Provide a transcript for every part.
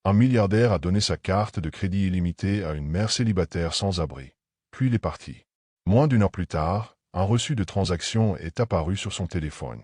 Un milliardaire a donné sa carte de crédit illimitée à une mère célibataire sans abri. Puis il est parti. Moins d'une heure plus tard, un reçu de transaction est apparu sur son téléphone.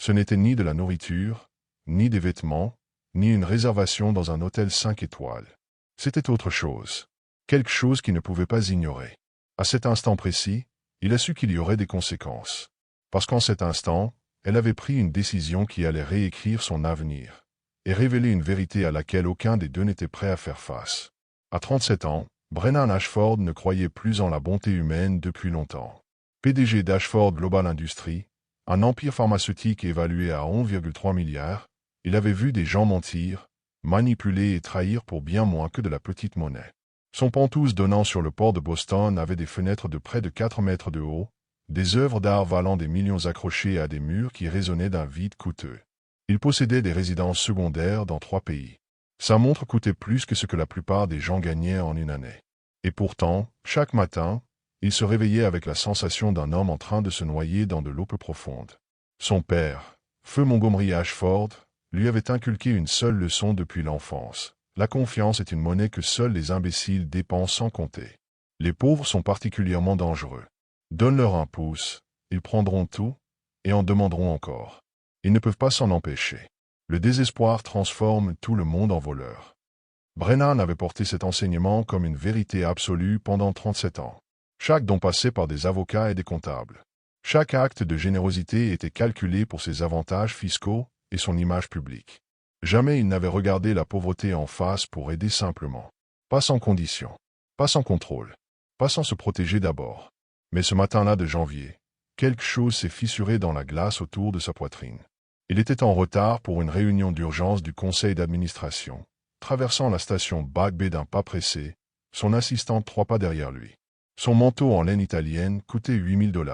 Ce n'était ni de la nourriture, ni des vêtements, ni une réservation dans un hôtel 5 étoiles. C'était autre chose. Quelque chose qu'il ne pouvait pas ignorer. À cet instant précis, il a su qu'il y aurait des conséquences. Parce qu'en cet instant, elle avait pris une décision qui allait réécrire son avenir et révéler une vérité à laquelle aucun des deux n'était prêt à faire face. À 37 ans, Brennan Ashford ne croyait plus en la bonté humaine depuis longtemps. PDG d'Ashford Global Industries, un empire pharmaceutique évalué à 11,3 milliards, il avait vu des gens mentir, manipuler et trahir pour bien moins que de la petite monnaie. Son penthouse donnant sur le port de Boston avait des fenêtres de près de 4 mètres de haut, des œuvres d'art valant des millions accrochées à des murs qui résonnaient d'un vide coûteux. Il possédait des résidences secondaires dans 3 pays. Sa montre coûtait plus que ce que la plupart des gens gagnaient en une année. Et pourtant, chaque matin, il se réveillait avec la sensation d'un homme en train de se noyer dans de l'eau peu profonde. Son père, Feu Montgomery Ashford, lui avait inculqué une seule leçon depuis l'enfance. La confiance est une monnaie que seuls les imbéciles dépensent sans compter. Les pauvres sont particulièrement dangereux. Donne-leur un pouce, ils prendront tout, et en demanderont encore. Ils ne peuvent pas s'en empêcher. Le désespoir transforme tout le monde en voleur. Brennan avait porté cet enseignement comme une vérité absolue pendant 37 ans. Chaque don passait par des avocats et des comptables. Chaque acte de générosité était calculé pour ses avantages fiscaux et son image publique. Jamais il n'avait regardé la pauvreté en face pour aider simplement. Pas sans condition. Pas sans contrôle. Pas sans se protéger d'abord. Mais ce matin-là de janvier, quelque chose s'est fissuré dans la glace autour de sa poitrine. Il était en retard pour une réunion d'urgence du conseil d'administration, traversant la station Back Bay d'un pas pressé, son assistante 3 pas derrière lui. Son manteau en laine italienne coûtait 8 000 $.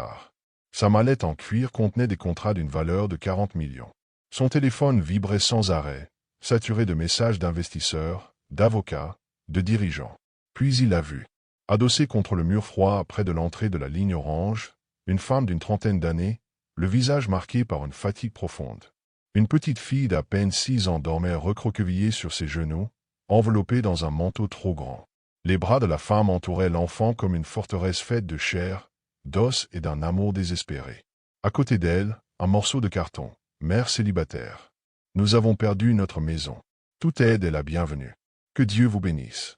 Sa mallette en cuir contenait des contrats d'une valeur de 40 millions. Son téléphone vibrait sans arrêt, saturé de messages d'investisseurs, d'avocats, de dirigeants. Puis il l'a vu. Adossée contre le mur froid près de l'entrée de la ligne orange, une femme d'une trentaine d'années, le visage marqué par une fatigue profonde. Une petite fille d'à peine 6 ans dormait recroquevillée sur ses genoux, enveloppée dans un manteau trop grand. Les bras de la femme entouraient l'enfant comme une forteresse faite de chair, d'os et d'un amour désespéré. À côté d'elle, un morceau de carton. Mère célibataire. Nous avons perdu notre maison. Toute aide est la bienvenue. Que Dieu vous bénisse.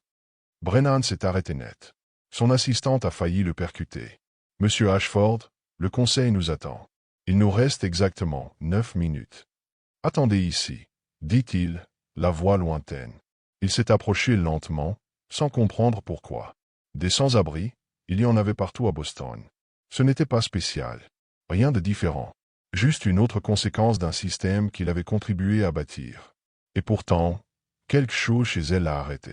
Brennan s'est arrêté net. Son assistante a failli le percuter. Monsieur Ashford, le conseil nous attend. Il nous reste exactement 9 minutes. Attendez ici, dit-il, la voix lointaine. Il s'est approché lentement, sans comprendre pourquoi. Des sans-abri, il y en avait partout à Boston. Ce n'était pas spécial. Rien de différent. Juste une autre conséquence d'un système qu'il avait contribué à bâtir. Et pourtant, quelque chose chez elle l'a arrêté.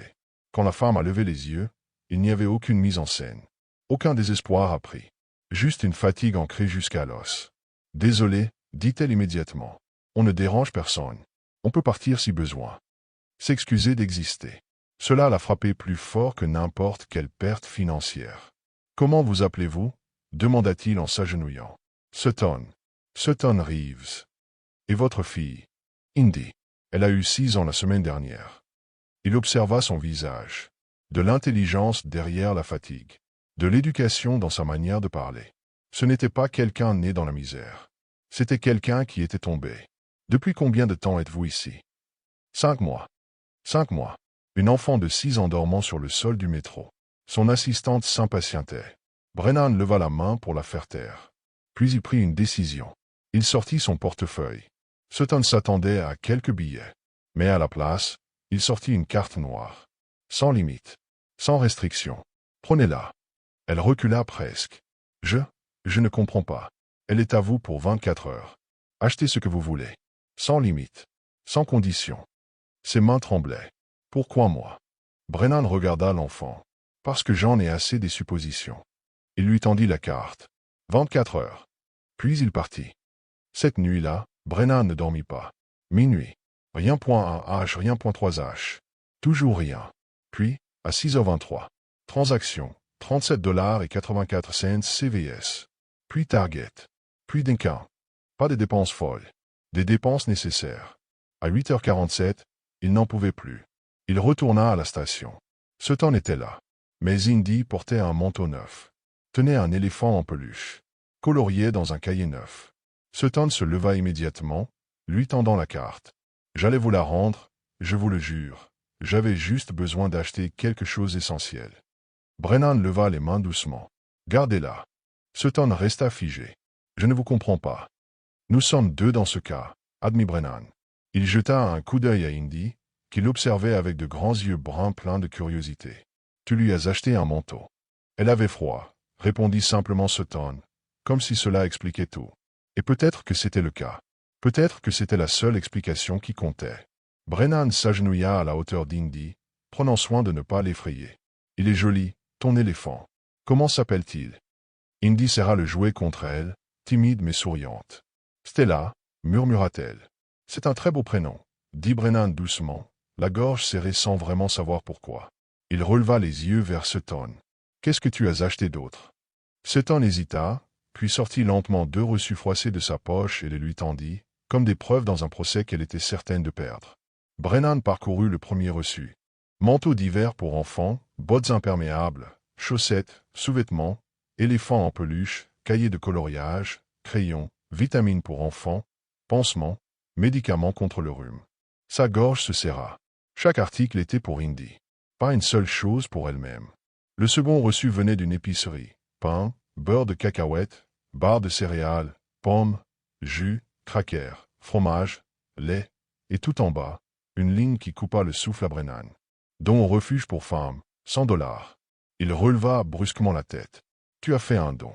Quand la femme a levé les yeux, il n'y avait aucune mise en scène. Aucun désespoir appris. Juste une fatigue ancrée jusqu'à l'os. Désolé, dit-elle immédiatement. On ne dérange personne. On peut partir si besoin. S'excuser d'exister. Cela l'a frappé plus fort que n'importe quelle perte financière. Comment vous appelez-vous? Demanda-t-il en s'agenouillant. Sutton. Sutton Reeves. Et votre fille? Indy. Elle a eu 6 ans la semaine dernière. Il observa son visage. De l'intelligence derrière la fatigue. De l'éducation dans sa manière de parler. Ce n'était pas quelqu'un né dans la misère. C'était quelqu'un qui était tombé. Depuis combien de temps êtes-vous ici? 5 mois. 5 mois. Une enfant de 6 ans dormant sur le sol du métro. Son assistante s'impatientait. Brennan leva la main pour la faire taire. Puis il prit une décision. Il sortit son portefeuille. Sutton s'attendait à quelques billets. Mais à la place, il sortit une carte noire. Sans limite. Sans restriction. Prenez-la. Elle recula presque. Je ne comprends pas. Elle est à vous pour 24 heures. Achetez ce que vous voulez. Sans limite. Sans condition. Ses mains tremblaient. Pourquoi moi? Brennan regarda l'enfant. Parce que j'en ai assez des suppositions. Il lui tendit la carte. 24 heures. Puis il partit. Cette nuit-là, Brennan ne dormit pas. Minuit. Rien point 1 H, rien point 3 H. Toujours rien. Puis, à 6h23. Transaction. 37,84 $ CVS. Puis Target. Puis Dunkin'. Pas de dépenses folles. Des dépenses nécessaires. À 8h47, il n'en pouvait plus. Il retourna à la station. Sutton était là. Mais Indy portait un manteau neuf. Tenait un éléphant en peluche. Colorié dans un cahier neuf. Sutton se leva immédiatement, lui tendant la carte. J'allais vous la rendre, je vous le jure. J'avais juste besoin d'acheter quelque chose d'essentiel. Brennan leva les mains doucement. Gardez-la. Sutton resta figé. Je ne vous comprends pas. Nous sommes deux dans ce cas, admit Brennan. Il jeta un coup d'œil à Indy, qui l'observait avec de grands yeux bruns pleins de curiosité. Tu lui as acheté un manteau. Elle avait froid, répondit simplement Sutton, comme si cela expliquait tout. Et peut-être que c'était le cas. Peut-être que c'était la seule explication qui comptait. Brennan s'agenouilla à la hauteur d'Indy, prenant soin de ne pas l'effrayer. Il est joli, ton éléphant. Comment s'appelle-t-il? Indy serra le jouet contre elle, timide mais souriante. Stella, murmura-t-elle. C'est un très beau prénom, dit Brennan doucement, la gorge serrée sans vraiment savoir pourquoi. Il releva les yeux vers Sutton. Qu'est-ce que tu as acheté d'autre? Sutton hésita, puis sortit lentement 2 reçus froissés de sa poche et les lui tendit, comme des preuves dans un procès qu'elle était certaine de perdre. Brennan parcourut le premier reçu. Manteau d'hiver pour enfants, bottes imperméables, chaussettes, sous-vêtements, éléphant en peluche, cahier de coloriage, crayon, vitamines pour enfants, pansements, médicaments contre le rhume. Sa gorge se serra. Chaque article était pour Indy. Pas une seule chose pour elle-même. Le second reçu venait d'une épicerie. Pain, beurre de cacahuètes, barres de céréales, pommes, jus, crackers, fromage, lait, et tout en bas, une ligne qui coupa le souffle à Brennan. Don au refuge pour femmes, $100. Il releva brusquement la tête. Tu as fait un don.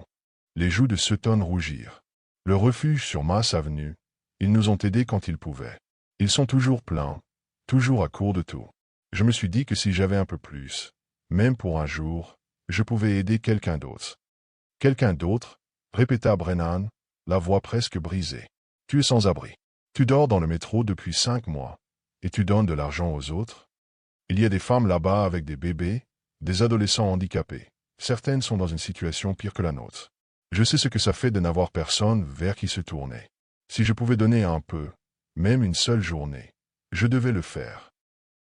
Les joues de Sutton rougirent. Le refuge sur Mass Avenue, ils nous ont aidés quand ils pouvaient. Ils sont toujours pleins, toujours à court de tout. Je me suis dit que si j'avais un peu plus, même pour un jour, je pouvais aider quelqu'un d'autre. Quelqu'un d'autre, répéta Brennan, la voix presque brisée. Tu es sans abri. Tu dors dans le métro depuis 5 mois, et tu donnes de l'argent aux autres? Il y a des femmes là-bas avec des bébés, des adolescents handicapés. Certaines sont dans une situation pire que la nôtre. Je sais ce que ça fait de n'avoir personne vers qui se tourner. Si je pouvais donner un peu, même une seule journée, je devais le faire.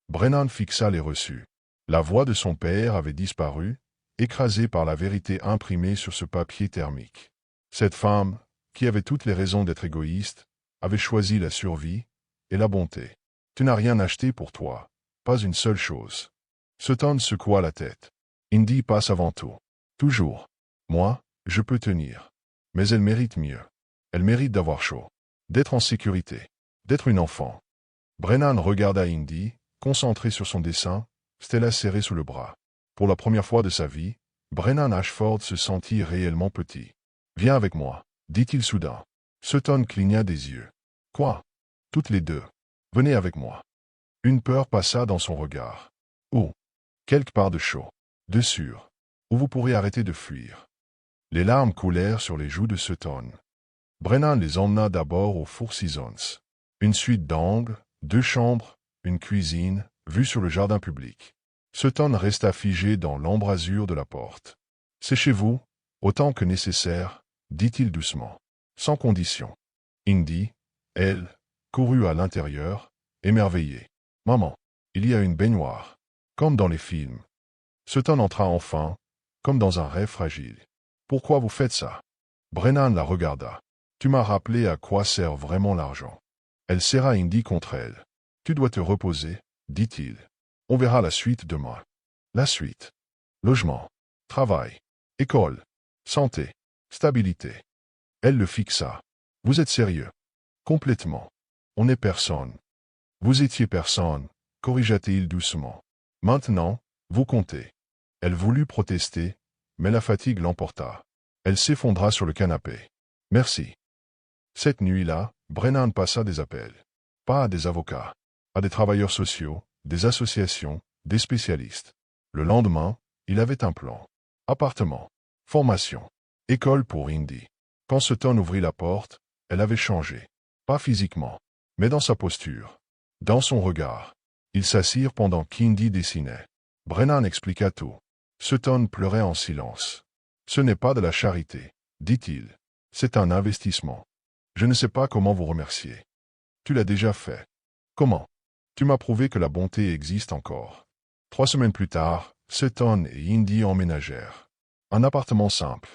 Brennan fixa les reçus. La voix de son père avait disparu, écrasée par la vérité imprimée sur ce papier thermique. Cette femme, qui avait toutes les raisons d'être égoïste, avait choisi la survie et la bonté. Tu n'as rien acheté pour toi, pas une seule chose. Sutton secoua la tête. Indy passe avant tout. Toujours. Moi, je peux tenir. Mais elle mérite mieux. Elle mérite d'avoir chaud. D'être en sécurité. D'être une enfant. Brennan regarda Indy, concentré sur son dessin, Stella serrée sous le bras. Pour la première fois de sa vie, Brennan Ashford se sentit réellement petit. Viens avec moi, dit-il soudain. Sutton cligna des yeux. Quoi? Toutes les deux. Venez avec moi. Une peur passa dans son regard. Oh! Quelque part de chaud. De sûr. Où vous pourrez arrêter de fuir. Les larmes coulèrent sur les joues de Sutton. Brennan les emmena d'abord au Four Seasons. Une suite d'angles, 2 chambres, une cuisine, vue sur le jardin public. Sutton resta figé dans l'embrasure de la porte. C'est chez vous, autant que nécessaire, dit-il doucement. Sans condition. Indy, elle, courut à l'intérieur, émerveillée. Maman, il y a une baignoire. Comme dans les films. Sutton entra enfin, comme dans un rêve fragile. Pourquoi vous faites ça? Brennan la regarda. Tu m'as rappelé à quoi sert vraiment l'argent. Elle serra Indy contre elle. Tu dois te reposer, dit-il. On verra la suite demain. La suite. Logement. Travail. École. Santé. Stabilité. Elle le fixa. Vous êtes sérieux? Complètement. On n'est personne. Vous étiez personne, corrigea-t-il doucement. Maintenant, vous comptez. Elle voulut protester, mais la fatigue l'emporta. Elle s'effondra sur le canapé. Merci. Cette nuit-là, Brennan passa des appels. Pas à des avocats, à des travailleurs sociaux, des associations, des spécialistes. Le lendemain, il avait un plan. Appartement. Formation. École pour Indy. Quand Sutton ouvrit la porte, elle avait changé. Pas physiquement, mais dans sa posture. Dans son regard. Ils s'assirent pendant qu'Indy dessinait. Brennan expliqua tout. Sutton pleurait en silence. Ce n'est pas de la charité, dit-il. C'est un investissement. Je ne sais pas comment vous remercier. Tu l'as déjà fait. Comment? Tu m'as prouvé que la bonté existe encore. 3 semaines plus tard, Sutton et Indy emménagèrent. Un appartement simple,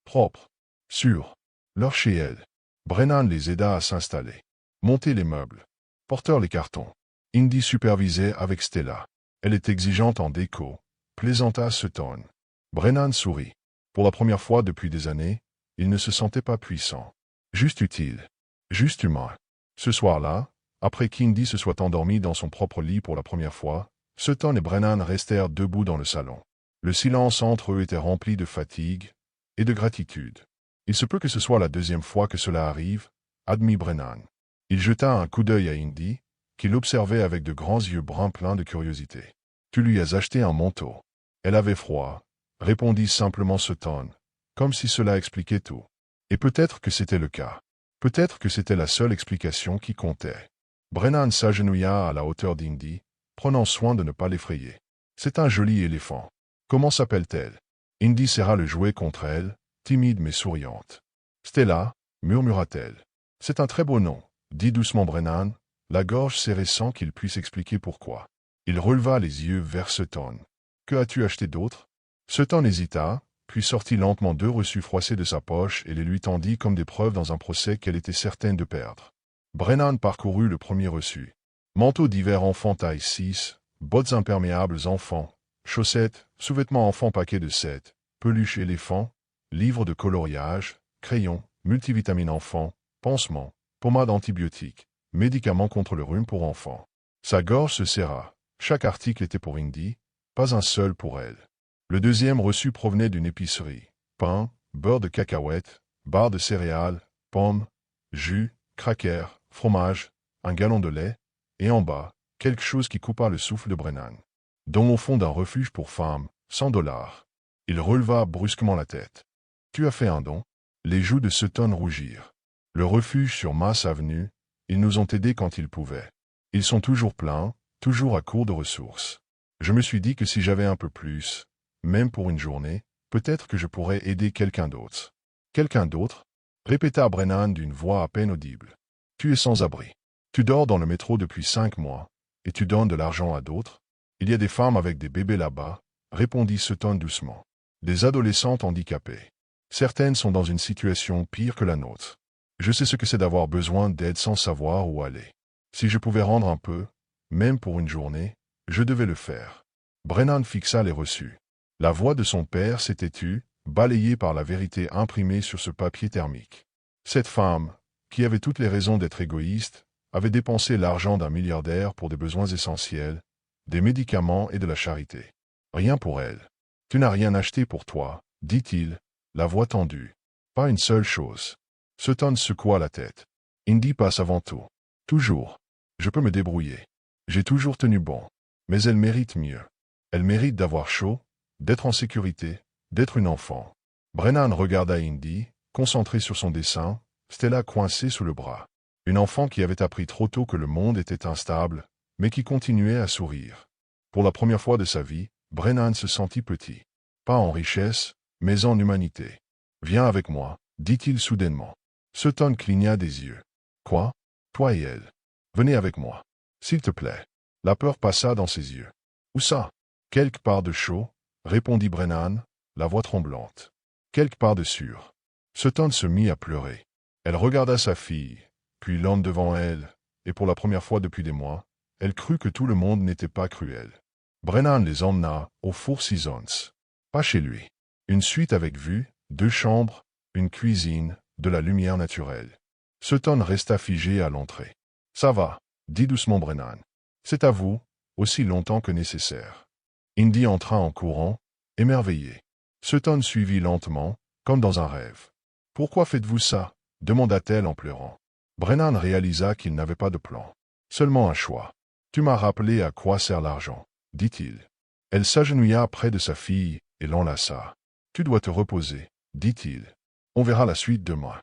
propre, sûr, leur chez elle. Brennan les aida à s'installer. Monter les meubles. Porteurs les cartons. Indy supervisait avec Stella. Elle est exigeante en déco, plaisanta Sutton. Brennan sourit. Pour la première fois depuis des années, il ne se sentait pas puissant. Juste utile. Juste humain. Ce soir-là, après qu'Indy se soit endormi dans son propre lit pour la première fois, Sutton et Brennan restèrent debout dans le salon. Le silence entre eux était rempli de fatigue et de gratitude. Il se peut que ce soit la deuxième fois que cela arrive, admit Brennan. Il jeta un coup d'œil à Indy, qui l'observait avec de grands yeux bruns pleins de curiosité. « Tu lui as acheté un manteau. » « Elle avait froid, » répondit simplement Sutton, comme si cela expliquait tout. Et peut-être que c'était le cas. Peut-être que c'était la seule explication qui comptait. Brennan s'agenouilla à la hauteur d'Indy, prenant soin de ne pas l'effrayer. « C'est un joli éléphant. Comment s'appelle-t-elle » Indy serra le jouet contre elle, timide mais souriante. « Stella, murmura-t-elle. « C'est un très beau nom, » dit doucement Brennan, la gorge serrée sans qu'il puisse expliquer pourquoi. Il releva les yeux vers Sutton. « Que as-tu acheté d'autre » Sutton hésita, puis sortit lentement 2 reçus froissés de sa poche et les lui tendit comme des preuves dans un procès qu'elle était certaine de perdre. Brennan parcourut le premier reçu. Manteau d'hiver enfant taille 6, bottes imperméables enfant, chaussettes, sous-vêtements enfant paquet de 7, peluche éléphant, livre de coloriage, crayon, multivitamine enfant, pansement, pommade antibiotique, médicaments contre le rhume pour enfants. Sa gorge se serra. Chaque article était pour Indy, pas un seul pour elle. Le deuxième reçu provenait d'une épicerie. Pain, beurre de cacahuètes, barres de céréales, pommes, jus, crackers, fromage, un gallon de lait, et en bas, quelque chose qui coupa le souffle de Brennan. Dont au fond d'un refuge pour femmes, $100. Il releva brusquement la tête. « Tu as fait un don ?» Les joues de Sutton rougirent. « Le refuge sur Mass Avenue, ils nous ont aidés quand ils pouvaient. Ils sont toujours pleins, toujours à court de ressources. Je me suis dit que si j'avais un peu plus, même pour une journée, peut-être que je pourrais aider quelqu'un d'autre. » « Quelqu'un d'autre » répéta Brennan d'une voix à peine audible. « Tu es sans abri. Tu dors dans le métro depuis 5 mois, et tu donnes de l'argent à d'autres. Il y a des femmes avec des bébés là-bas, répondit Sutton doucement. Des adolescentes handicapées. Certaines sont dans une situation pire que la nôtre. Je sais ce que c'est d'avoir besoin d'aide sans savoir où aller. Si je pouvais rendre un peu, même pour une journée, je devais le faire. » Brennan fixa les reçus. La voix de son père s'était tue, balayée par la vérité imprimée sur ce papier thermique. Cette femme, qui avait toutes les raisons d'être égoïste, avait dépensé l'argent d'un milliardaire pour des besoins essentiels, des médicaments et de la charité. Rien pour elle. « Tu n'as rien acheté pour toi, » dit-il, la voix tendue. « Pas une seule chose. » Sutton secoua la tête. « Indy passe avant tout. Toujours. Je peux me débrouiller. J'ai toujours tenu bon. Mais elle mérite mieux. Elle mérite d'avoir chaud, d'être en sécurité, d'être une enfant. » Brennan regarda Indy, concentré sur son dessin, Stella coincée sous le bras. Une enfant qui avait appris trop tôt que le monde était instable, mais qui continuait à sourire. Pour la première fois de sa vie, Brennan se sentit petit. Pas en richesse, mais en humanité. « Viens avec moi, » dit-il soudainement. Sutton cligna des yeux. « Quoi ? Toi et elle. Venez avec moi. S'il te plaît. » La peur passa dans ses yeux. « Où ça ? » « Quelque part de chaud, » répondit Brennan, la voix tremblante. « Quelque part de sûr. » Sutton se mit à pleurer. Elle regarda sa fille, puis l'homme devant elle, et pour la première fois depuis des mois, elle crut que tout le monde n'était pas cruel. Brennan les emmena au Four Seasons. Pas chez lui. Une suite avec vue, 2 chambres, une cuisine, de la lumière naturelle. Sutton resta figé à l'entrée. « Ça va, » dit doucement Brennan. « C'est à vous, aussi longtemps que nécessaire. » Indy entra en courant, émerveillé. Sutton suivit lentement, comme dans un rêve. « Pourquoi faites-vous ça ?» demanda-t-elle en pleurant. Brennan réalisa qu'il n'avait pas de plan. Seulement un choix. « Tu m'as rappelé à quoi sert l'argent, » dit-il. Elle s'agenouilla près de sa fille et l'enlaça. « Tu dois te reposer, » dit-il. « On verra la suite demain. »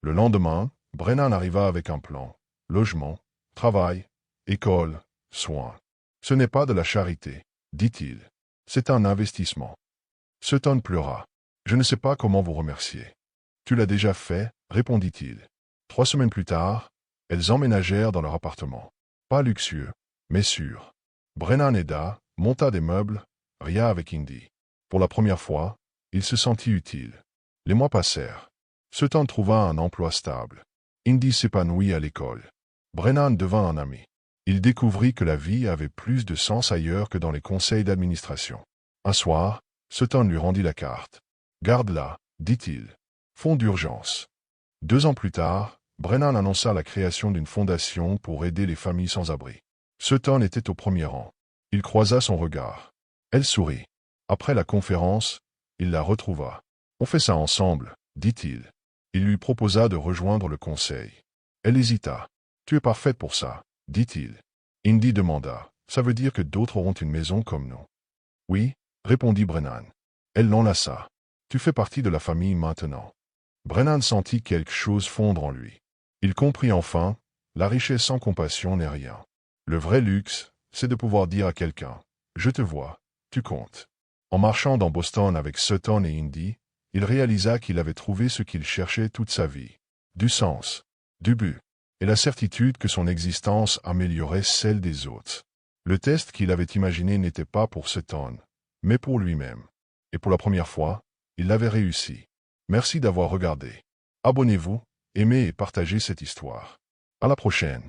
Le lendemain, Brennan arriva avec un plan. Logement, travail, école, soins. « Ce n'est pas de la charité, » dit-il. « C'est un investissement. » Sutton pleura. « Je ne sais pas comment vous remercier. »« Tu l'as déjà fait, » répondit-il. 3 semaines plus tard, elles emménagèrent dans leur appartement. Pas luxueux, mais sûr. Brennan aida, monta des meubles, ria avec Indy. Pour la première fois, il se sentit utile. Les mois passèrent. Sutton trouva un emploi stable. Indy s'épanouit à l'école. Brennan devint un ami. Il découvrit que la vie avait plus de sens ailleurs que dans les conseils d'administration. Un soir, Sutton lui rendit la carte. « Garde-la, dit-il. Fonds d'urgence. » 2 ans plus tard, Brennan annonça la création d'une fondation pour aider les familles sans abri. Sutton était au premier rang. Il croisa son regard. Elle sourit. Après la conférence, il la retrouva. « On fait ça ensemble, dit-il. » Il lui proposa de rejoindre le conseil. Elle hésita. « Tu es parfaite pour ça, dit-il. » Indy demanda. « Ça veut dire que d'autres auront une maison comme nous. » « Oui, » répondit Brennan. Elle l'enlaça. « Tu fais partie de la famille maintenant. » Brennan sentit quelque chose fondre en lui. Il comprit enfin, la richesse sans compassion n'est rien. Le vrai luxe, c'est de pouvoir dire à quelqu'un « Je te vois, tu comptes. » En marchant dans Boston avec Sutton et Indy, il réalisa qu'il avait trouvé ce qu'il cherchait toute sa vie. Du sens, du but, et la certitude que son existence améliorait celle des autres. Le test qu'il avait imaginé n'était pas pour Sutton, mais pour lui-même. Et pour la première fois, il l'avait réussi. Merci d'avoir regardé. Abonnez-vous, aimez et partagez cette histoire. À la prochaine.